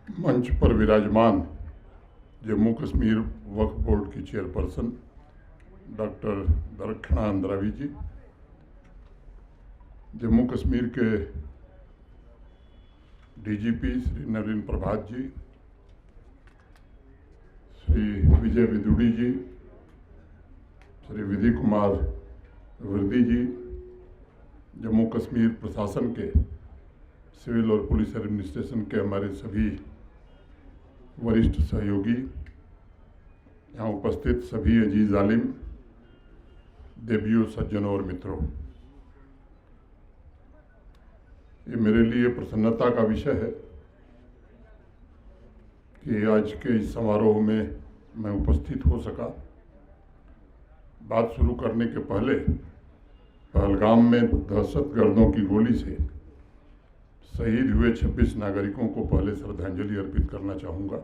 मंच पर विराजमान जम्मू कश्मीर वक्फ बोर्ड की चेयरपर्सन डॉक्टर दरक्षणा अंद्रावी जी, जम्मू कश्मीर के डीजीपी श्री नलिन प्रभात जी, श्री विजय विदुड़ी जी, श्री विधि कुमार वर्दी जी, जम्मू कश्मीर प्रशासन के सिविल और पुलिस एडमिनिस्ट्रेशन के हमारे सभी वरिष्ठ सहयोगी, यहाँ उपस्थित सभी अजीज आलिम, देवियों, सज्जनों और मित्रों, ये मेरे लिए प्रसन्नता का विषय है कि आज के इस समारोह में मैं उपस्थित हो सका। बात शुरू करने के पहले पहलगाम में दहशतगर्दों की गोली से शहीद हुए 26 नागरिकों को पहले श्रद्धांजलि अर्पित करना चाहूँगा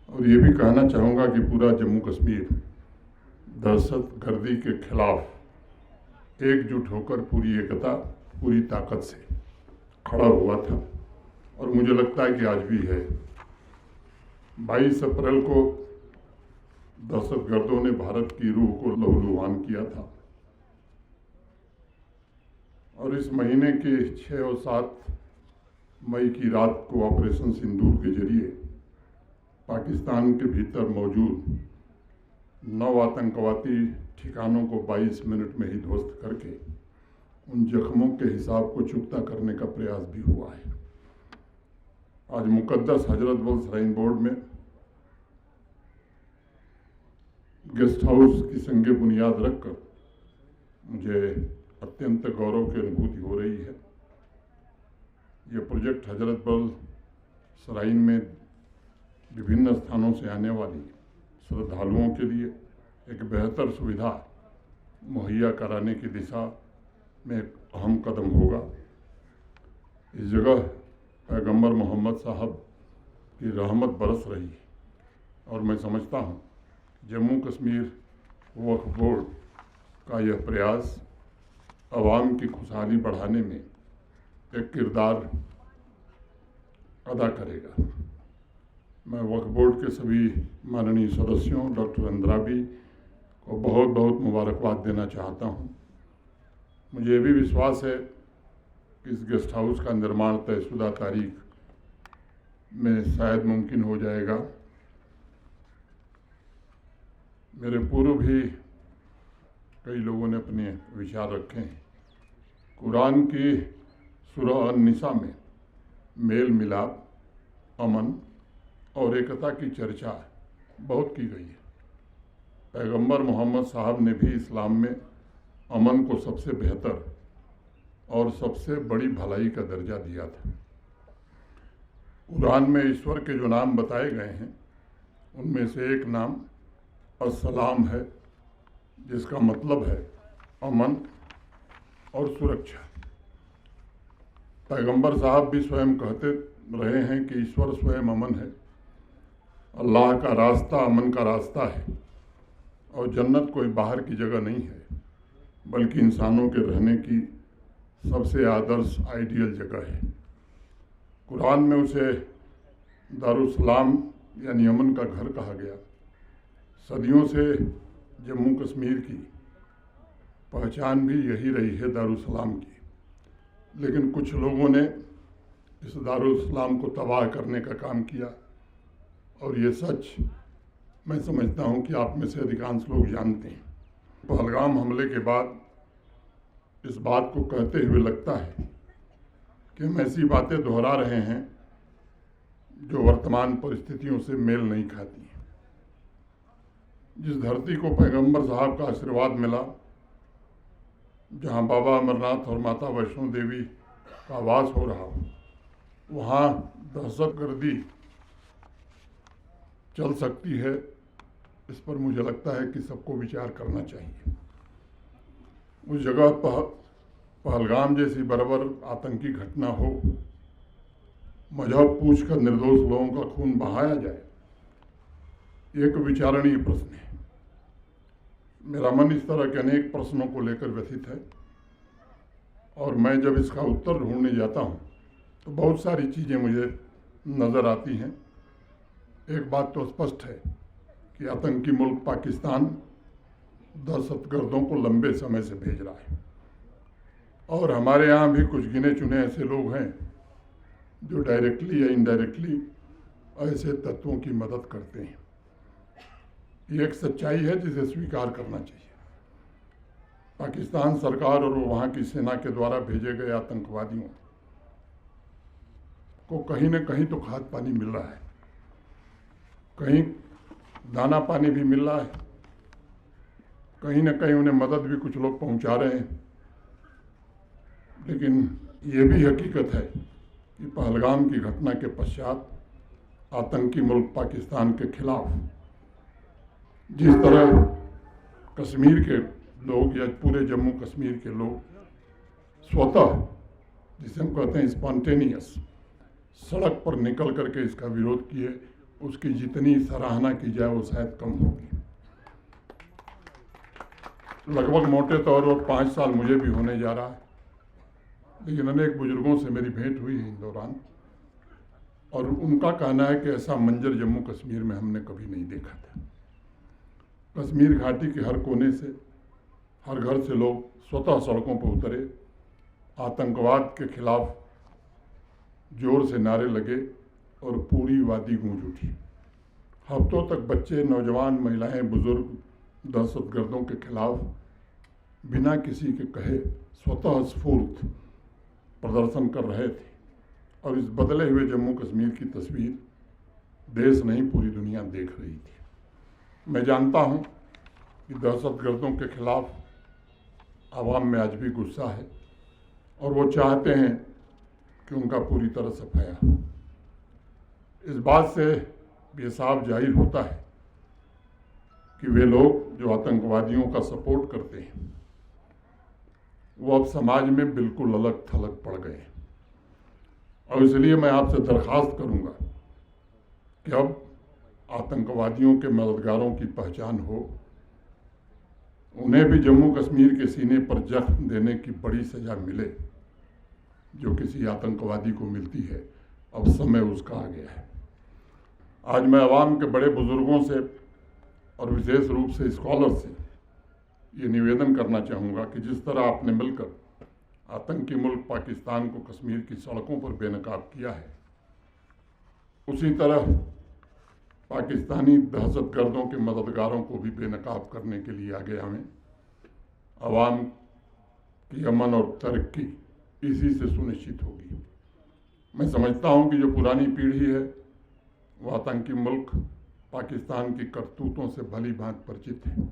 और ये भी कहना चाहूँगा कि पूरा जम्मू कश्मीर दहशतगर्दी के खिलाफ एकजुट होकर पूरी एकता, पूरी ताकत से खड़ा हुआ था और मुझे लगता है कि आज भी है। 22 अप्रैल को दहशतगर्दों ने भारत की रूह को लहूलुहान किया था और इस महीने के 6 और 7 मई की रात को ऑपरेशन सिंदूर के जरिए पाकिस्तान के भीतर मौजूद 9 आतंकवादी ठिकानों को 22 मिनट में ही ध्वस्त करके उन जख्मों के हिसाब को चुकता करने का प्रयास भी हुआ है। आज मुकद्दस हजरत बल श्राइन बोर्ड में गेस्ट हाउस की संगे बुनियाद रखकर मुझे अत्यंत गौरव की अनुभूति हो रही है। ये प्रोजेक्ट हजरत बल श्राइन में विभिन्न स्थानों से आने वाली श्रद्धालुओं के लिए एक बेहतर सुविधा मुहैया कराने की दिशा में एक अहम कदम होगा। इस जगह पैगंबर मोहम्मद साहब की रहमत बरस रही है और मैं समझता हूँ जम्मू कश्मीर वक्फ बोर्ड का यह प्रयास आवाम की खुशहाली बढ़ाने में एक किरदार अदा करेगा। मैं वक्फ बोर्ड के सभी माननीय सदस्यों, डॉक्टर अंद्रावी को बहुत बहुत मुबारकबाद देना चाहता हूँ। मुझे ये भी विश्वास है कि इस गेस्ट हाउस का निर्माण तयशुदा तारीख में शायद मुमकिन हो जाएगा। मेरे पूर्व भी कई लोगों ने अपने विचार रखे हैं। कुरान की सूरह अन-निसा में मेल मिलाप, अमन और एकता की चर्चा बहुत की गई है। पैगंबर मोहम्मद साहब ने भी इस्लाम में अमन को सबसे बेहतर और सबसे बड़ी भलाई का दर्जा दिया था। कुरान में ईश्वर के जो नाम बताए गए हैं उनमें से एक नाम अस्सलाम है, जिसका मतलब है अमन और सुरक्षा। पैगंबर साहब भी स्वयं कहते रहे हैं कि ईश्वर स्वयं अमन है, अल्लाह का रास्ता अमन का रास्ता है और जन्नत कोई बाहर की जगह नहीं है बल्कि इंसानों के रहने की सबसे आदर्श आइडियल जगह है। कुरान में उसे दारुस्सलाम यानी अमन का घर कहा गया। सदियों से जम्मू कश्मीर की पहचान भी यही रही है, दारुस्सलाम की। लेकिन कुछ लोगों ने इस दारुस्सलाम को तबाह करने का काम किया और ये सच मैं समझता हूँ कि आप में से अधिकांश लोग जानते हैं। पहलगाम हमले के बाद इस बात को कहते हुए लगता है कि हम ऐसी बातें दोहरा रहे हैं जो वर्तमान परिस्थितियों से मेल नहीं खाती हैं। जिस धरती को पैगंबर साहब का आशीर्वाद मिला, जहाँ बाबा अमरनाथ और माता वैष्णो देवी का वास हो रहा हो, वहाँ दहशतगर्दी चल सकती है। इस पर मुझे लगता है कि सबको विचार करना चाहिए। उस जगह पहलगाम जैसी बर्बर आतंकी घटना हो, मजहब पूछकर निर्दोष लोगों का खून बहाया जाए, एक विचारणीय प्रश्न है। मेरा मन इस तरह के अनेक प्रश्नों को लेकर व्यथित है और मैं जब इसका उत्तर ढूंढने जाता हूँ तो बहुत सारी चीज़ें मुझे नज़र आती हैं। एक बात तो स्पष्ट है कि आतंकी मुल्क पाकिस्तान दहशतगर्दों को लंबे समय से भेज रहा है और हमारे यहाँ भी कुछ गिने चुने ऐसे लोग हैं जो डायरेक्टली या इनडायरेक्टली ऐसे तत्वों की मदद करते हैं। ये एक सच्चाई है जिसे स्वीकार करना चाहिए। पाकिस्तान सरकार और वहाँ की सेना के द्वारा भेजे गए आतंकवादियों को कहीं न कहीं तो खाद पानी मिल रहा है, कहीं दाना पानी भी मिल रहा है, कहीं न कहीं उन्हें मदद भी कुछ लोग पहुंचा रहे हैं। लेकिन ये भी हकीकत है कि पहलगाम की घटना के पश्चात आतंकी मुल्क पाकिस्तान के खिलाफ जिस तरह कश्मीर के लोग या पूरे जम्मू कश्मीर के लोग स्वतः, जिसे हम कहते हैं स्पॉन्टेनियस, सड़क पर निकल करके इसका विरोध किए, उसकी जितनी सराहना की जाए वो शायद कम होगी। लगभग मोटे तौर पर 5 साल मुझे भी होने जा रहा है, लेकिन अनेक बुजुर्गों से मेरी भेंट हुई है इन दौरान और उनका कहना है कि ऐसा मंजर जम्मू कश्मीर में हमने कभी नहीं देखा था। कश्मीर घाटी के हर कोने से, हर घर से लोग स्वतः सड़कों पर उतरे, आतंकवाद के खिलाफ जोर से नारे लगे और पूरी वादी गूंज उठी। हफ्तों तक बच्चे, नौजवान, महिलाएं, बुजुर्ग दहशतगर्दों के खिलाफ बिना किसी के कहे स्वतः स्फूर्त प्रदर्शन कर रहे थे और इस बदले हुए जम्मू कश्मीर की तस्वीर देश नहीं पूरी दुनिया देख रही थी। मैं जानता हूं कि दहशतगर्दों के खिलाफ आवाम में आज भी गुस्सा है और वो चाहते हैं कि उनका पूरी तरह सफाया हो। इस बात से ये साफ जाहिर होता है कि वे लोग जो आतंकवादियों का सपोर्ट करते हैं वो अब समाज में बिल्कुल अलग थलग पड़ गए हैं और इसलिए मैं आपसे दरख्वास्त करूंगा कि अब आतंकवादियों के मददगारों की पहचान हो, उन्हें भी जम्मू कश्मीर के सीने पर जख्म देने की बड़ी सजा मिले जो किसी आतंकवादी को मिलती है। अब समय उसका आ गया है। आज मैं अवाम के बड़े बुजुर्गों से और विशेष रूप से स्कॉलर से ये निवेदन करना चाहूँगा कि जिस तरह आपने मिलकर आतंकी मुल्क पाकिस्तान को कश्मीर की सड़कों पर बेनकाब किया है, उसी तरह पाकिस्तानी दहशतगर्दों के मददगारों को भी बेनकाब करने के लिए आगे हमें अवाम की अमन और तरक्की इसी से सुनिश्चित होगी। मैं समझता हूं कि जो पुरानी पीढ़ी है वो आतंकी मुल्क पाकिस्तान की करतूतों से भली भांति परिचित है।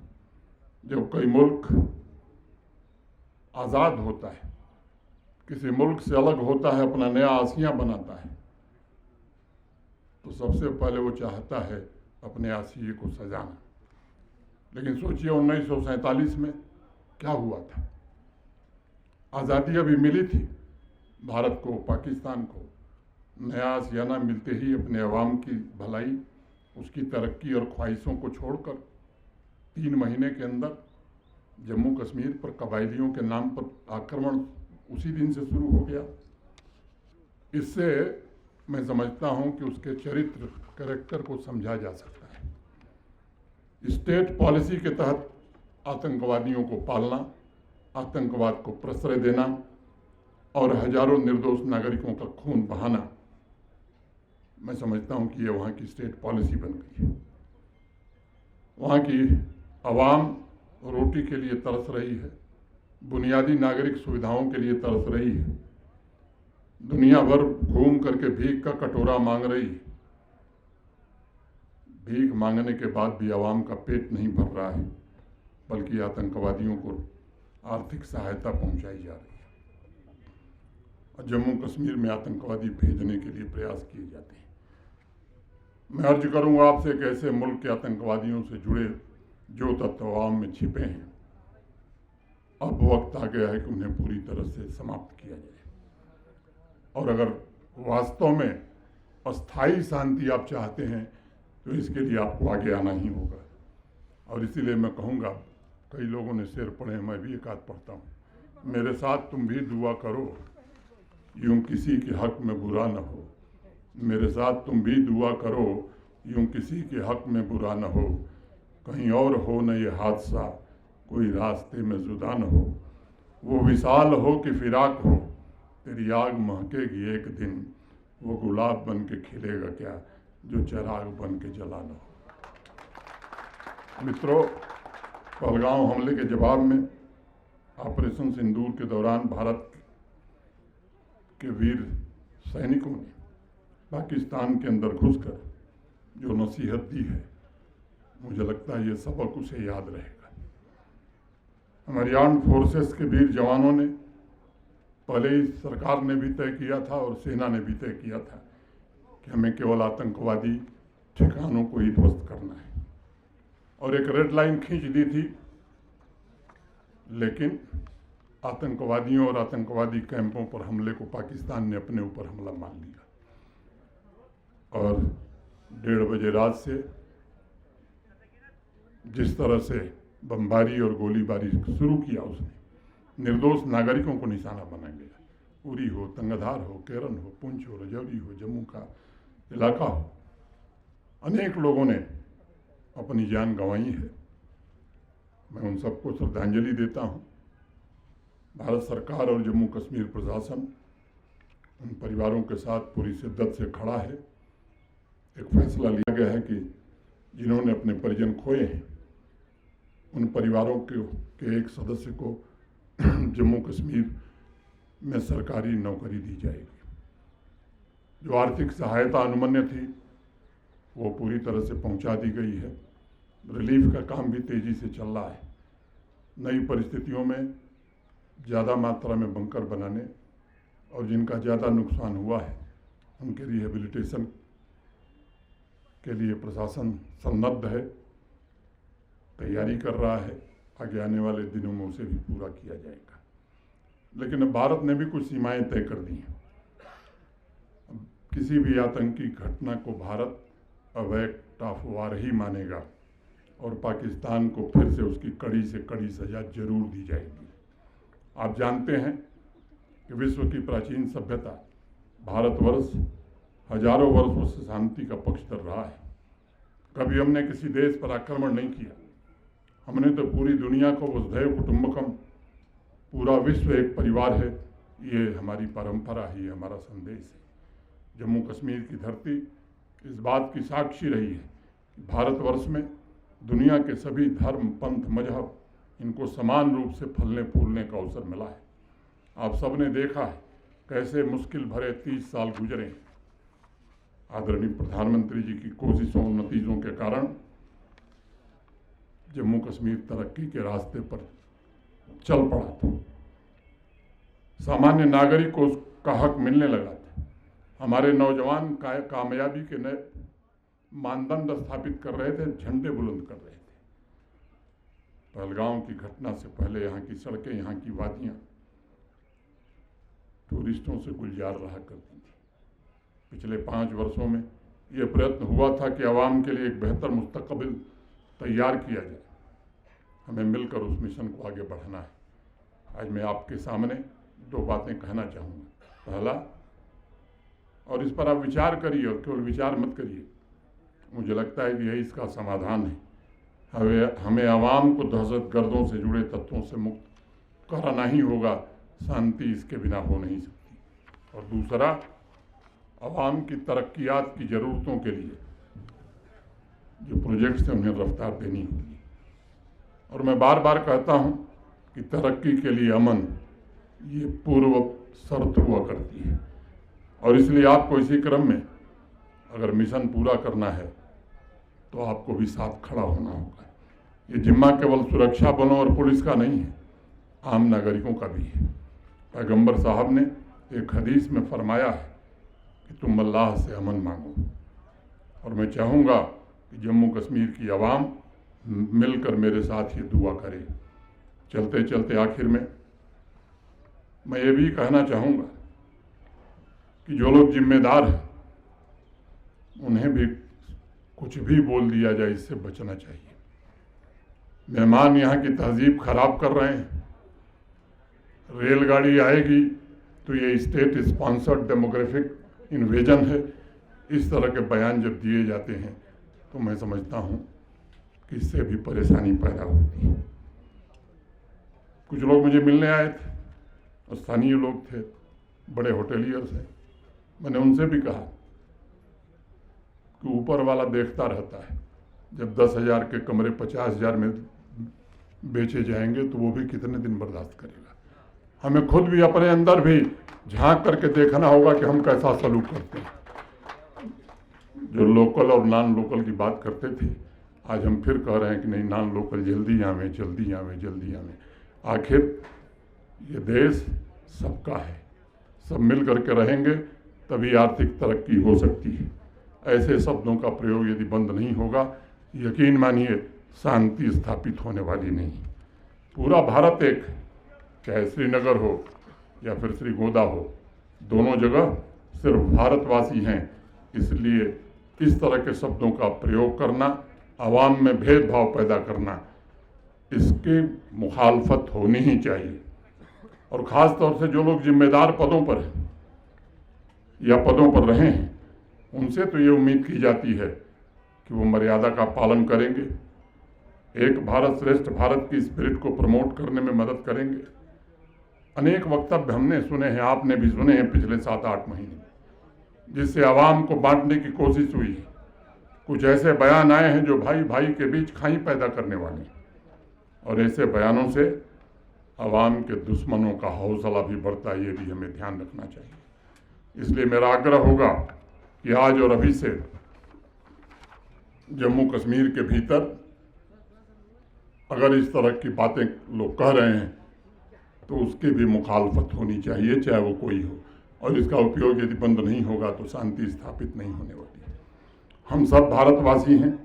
जब कोई मुल्क आज़ाद होता है, किसी मुल्क से अलग होता है, अपना नया आसिया बनाता है, तो सबसे पहले वो चाहता है अपने आसिये को सजाना। लेकिन सोचिए 1947 में क्या हुआ था। आज़ादी अभी मिली थी भारत को, पाकिस्तान को। नया आसियाना मिलते ही अपने अवाम की भलाई, उसकी तरक्की और ख्वाहिशों को छोड़कर 3 महीने के अंदर जम्मू कश्मीर पर कबायलियों के नाम पर आक्रमण उसी दिन से शुरू हो गया। इससे मैं समझता हूं कि उसके चरित्र, कैरेक्टर को समझा जा सकता है। स्टेट पॉलिसी के तहत आतंकवादियों को पालना, आतंकवाद को प्रश्रय देना और हजारों निर्दोष नागरिकों का खून बहाना, मैं समझता हूं कि ये वहाँ की स्टेट पॉलिसी बन गई है। वहाँ की आवाम रोटी के लिए तरस रही है, बुनियादी नागरिक सुविधाओं के लिए तरस रही है, दुनिया भर घूम करके भीख का कटोरा मांग रही है। भीख मांगने के बाद भी आवाम का पेट नहीं भर रहा है, बल्कि आतंकवादियों को आर्थिक सहायता पहुंचाई जा रही है और जम्मू कश्मीर में आतंकवादी भेजने के लिए प्रयास किए जाते हैं। मैं अर्ज करूंगा आपसे कि ऐसे मुल्क के आतंकवादियों से जुड़े जो तत्व आवाम में छिपे हैं, अब वक्त आ गया है कि उन्हें पूरी तरह से समाप्त किया जाए। और अगर वास्तव में अस्थायी शांति आप चाहते हैं तो इसके लिए आपको आगे आना ही होगा। और इसीलिए मैं कहूँगा, कई लोगों ने शेर पढ़े, मैं भी एक आध पढ़ता हूँ, मेरे साथ तुम भी दुआ करो, यूं किसी के हक में बुरा न हो, मेरे साथ तुम भी दुआ करो, यूं किसी के हक में बुरा न हो, कहीं और हो न ये हादसा, कोई रास्ते में जुदा न हो। वो विशाल हो कि फिराक हो, तेरी आग महकेगी एक दिन, वो गुलाब बन के खिलेगा क्या जो चिराग बन के जला न हो। मित्रों, पहलगांव हमले के जवाब में ऑपरेशन सिंदूर के दौरान भारत के वीर सैनिकों ने पाकिस्तान के अंदर घुसकर जो नसीहत दी है, मुझे लगता है ये सबक उसे याद रहेगा। हमारी आर्म्ड फोर्सेस के वीर जवानों ने पहले ही सरकार ने भी तय किया था और सेना ने भी तय किया था कि हमें केवल आतंकवादी ठिकानों को ही ध्वस्त करना है, और एक रेड लाइन खींच दी थी। लेकिन आतंकवादियों और आतंकवादी कैंपों पर हमले को पाकिस्तान ने अपने ऊपर हमला मान लिया और 1:30 बजे रात से जिस तरह से बमबारी और गोलीबारी शुरू किया उसने, निर्दोष नागरिकों को निशाना बना गया। उरी हो, तंगधार हो, केरन हो, पुंछ हो, रजौरी हो, जम्मू का इलाका हो, अनेक लोगों ने अपनी जान गंवाई है। मैं उन सबको श्रद्धांजलि देता हूँ। भारत सरकार और जम्मू कश्मीर प्रशासन उन परिवारों के साथ पूरी शिद्दत से खड़ा है। एक फैसला लिया गया है कि जिन्होंने अपने परिजन खोए हैं, उन परिवारों के एक सदस्य को जम्मू कश्मीर में सरकारी नौकरी दी जाएगी। जो आर्थिक सहायता अनुमन्य थी वो पूरी तरह से पहुंचा दी गई है। रिलीफ का काम भी तेजी से चल रहा है। नई परिस्थितियों में ज़्यादा मात्रा में बंकर बनाने और जिनका ज़्यादा नुकसान हुआ है उनके रिहेबिलिटेशन के लिए प्रशासन सन्नद्ध है, तैयारी कर रहा है। आगे आने वाले दिनों में उसे भी पूरा किया जाएगा। लेकिन अब भारत ने भी कुछ सीमाएं तय कर दी हैं। किसी भी आतंकी घटना को भारत अब एक्ट ऑफ वार ही मानेगा और पाकिस्तान को फिर से उसकी कड़ी से कड़ी सजा जरूर दी जाएगी। आप जानते हैं कि विश्व की प्राचीन सभ्यता भारतवर्ष हजारों वर्षों से शांति का पक्षधर रहा है। कभी हमने किसी देश पर आक्रमण नहीं किया। हमने तो पूरी दुनिया को वसुधैव कुटुंबकम, पूरा विश्व एक परिवार है, ये हमारी परंपरा है, ये हमारा संदेश है। जम्मू कश्मीर की धरती इस बात की साक्षी रही है कि भारतवर्ष में दुनिया के सभी धर्म, पंथ, मजहब, इनको समान रूप से फलने फूलने का अवसर मिला है। आप सबने देखा है कैसे मुश्किल भरे 30 साल गुजरे। आदरणीय प्रधानमंत्री जी की कोशिशों और नतीजों के कारण जम्मू कश्मीर तरक्की के रास्ते पर चल पड़ा था। सामान्य नागरिक को उसका हक मिलने लगा था। हमारे नौजवान कामयाबी के नए मानदंड स्थापित कर रहे थे, झंडे बुलंद कर रहे थे। पहलगांव की घटना से पहले यहाँ की सड़कें, यहाँ की वादियाँ टूरिस्टों से गुलजार रहा करती थी। पिछले 5 वर्षों में ये प्रयत्न हुआ था कि आवाम के लिए एक बेहतर मुस्तकबिल तैयार किया जाए। हमें मिलकर उस मिशन को आगे बढ़ाना है। आज मैं आपके सामने 2 बातें कहना चाहूँगा। पहला, और इस पर आप विचार करिए और केवल विचार मत करिए, मुझे लगता है कि यही इसका समाधान है। हमें आवाम को दहशतगर्दों से जुड़े तत्वों से मुक्त कराना ही होगा। शांति इसके बिना हो नहीं सकती। और दूसरा, आवाम की तरक्कियात की ज़रूरतों के लिए जो प्रोजेक्ट्स हैं उन्हें रफ्तार देनी होगी। और मैं बार बार कहता हूं कि तरक्की के लिए अमन ये पूर्व शर्त हुआ करती है। और इसलिए आपको इसी क्रम में अगर मिशन पूरा करना है तो आपको भी साथ खड़ा होना होगा। ये जिम्मा केवल सुरक्षा बलों और पुलिस का नहीं है, आम नागरिकों का भी है। पैगंबर साहब ने एक हदीस में फरमाया है कि तुम अल्लाह से अमन मांगो। और मैं चाहूँगा कि जम्मू कश्मीर की आवाम मिलकर मेरे साथ ये दुआ करे। चलते चलते आखिर में मैं ये भी कहना चाहूँगा कि जो लोग जिम्मेदार हैं उन्हें भी कुछ भी बोल दिया जाए इससे बचना चाहिए। मेहमान यहाँ की तहजीब खराब कर रहे हैं। रेलगाड़ी आएगी तो ये स्टेट स्पॉन्सर्ड डेमोग्राफिक इन्वेजन है, इस तरह के बयान जब दिए जाते हैं तो मैं समझता हूँ कि इससे भी परेशानी पैदा होती है। कुछ लोग मुझे मिलने आए थे, स्थानीय लोग थे, बड़े होटेलियर्स हैं। मैंने उनसे भी कहा कि ऊपर वाला देखता रहता है, जब 10,000 के कमरे 50,000 में बेचे जाएंगे तो वो भी कितने दिन बर्दाश्त करेगा। हमें खुद भी अपने अंदर भी झांक करके देखना होगा कि हम कैसा सलूक करते हैं। जो लोकल और नॉन लोकल की बात करते थे, आज हम फिर कह रहे हैं कि नहीं, नॉन लोकल जल्दी आवे, जल्दी आवे, जल्दी आवे। आखिर ये देश सबका है, सब मिल करके रहेंगे तभी आर्थिक तरक्की हो सकती है। ऐसे शब्दों का प्रयोग यदि बंद नहीं होगा, यकीन मानिए शांति स्थापित होने वाली नहीं। पूरा भारत एक, चाहे श्रीनगर हो या फिर श्रीगोंदा हो, दोनों जगह सिर्फ भारतवासी हैं। इसलिए इस तरह के शब्दों का प्रयोग करना, आवाम में भेदभाव पैदा करना, इसकी मुखालफत होनी ही चाहिए। और ख़ास तौर से जो लोग जिम्मेदार पदों पर हैं या पदों पर रहे हैं, उनसे तो ये उम्मीद की जाती है कि वो मर्यादा का पालन करेंगे, एक भारत श्रेष्ठ भारत की स्पिरिट को प्रमोट करने में मदद करेंगे। अनेक वक्तव्य हमने सुने हैं, आपने भी सुने हैं पिछले 7-8 महीने, जिससे आवाम को बांटने की कोशिश हुई है। कुछ ऐसे बयान आए हैं जो भाई भाई के बीच खाई पैदा करने वाले हैं, और ऐसे बयानों से आवाम के दुश्मनों का हौसला भी बढ़ता है। ये भी हमें ध्यान रखना चाहिए। इसलिए मेरा आग्रह होगा कि आज और अभी से जम्मू कश्मीर के भीतर अगर इस तरह की बातें लोग कह रहे हैं तो उसकी भी मुखालफत होनी चाहिए, चाहे वो कोई हो। और इसका उपयोग यदि बंद नहीं होगा तो शांति स्थापित नहीं होने वाली है। हम सब भारतवासी हैं।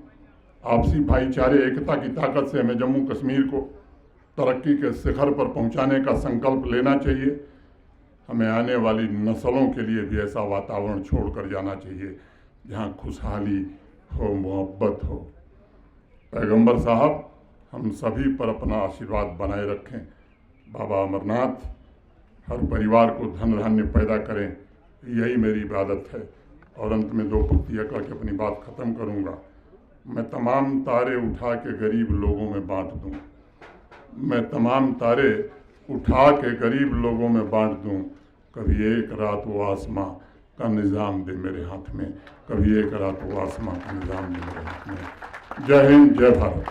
आपसी भाईचारे, एकता की ताकत से हमें जम्मू कश्मीर को तरक्की के शिखर पर पहुंचाने का संकल्प लेना चाहिए। हमें आने वाली नस्लों के लिए भी ऐसा वातावरण छोड़कर जाना चाहिए जहां खुशहाली हो, मोहब्बत हो। पैगंबर साहब हम सभी पर अपना आशीर्वाद बनाए रखें। बाबा अमरनाथ हर परिवार को धन धान्य पैदा करें, यही मेरी इबादत है। और अंत में 2 पंक्तियाँ कह के अपनी बात ख़त्म करूँगा। मैं तमाम तारे उठा के गरीब लोगों में बांट दूँ, मैं तमाम तारे उठा के गरीब लोगों में बांट दूँ। कभी एक रात वो आसमां का निज़ाम दे मेरे हाथ में, कभी एक रात वो आसमां का निज़ाम दे मेरे हाथ में। जय हिंद, जय भारत।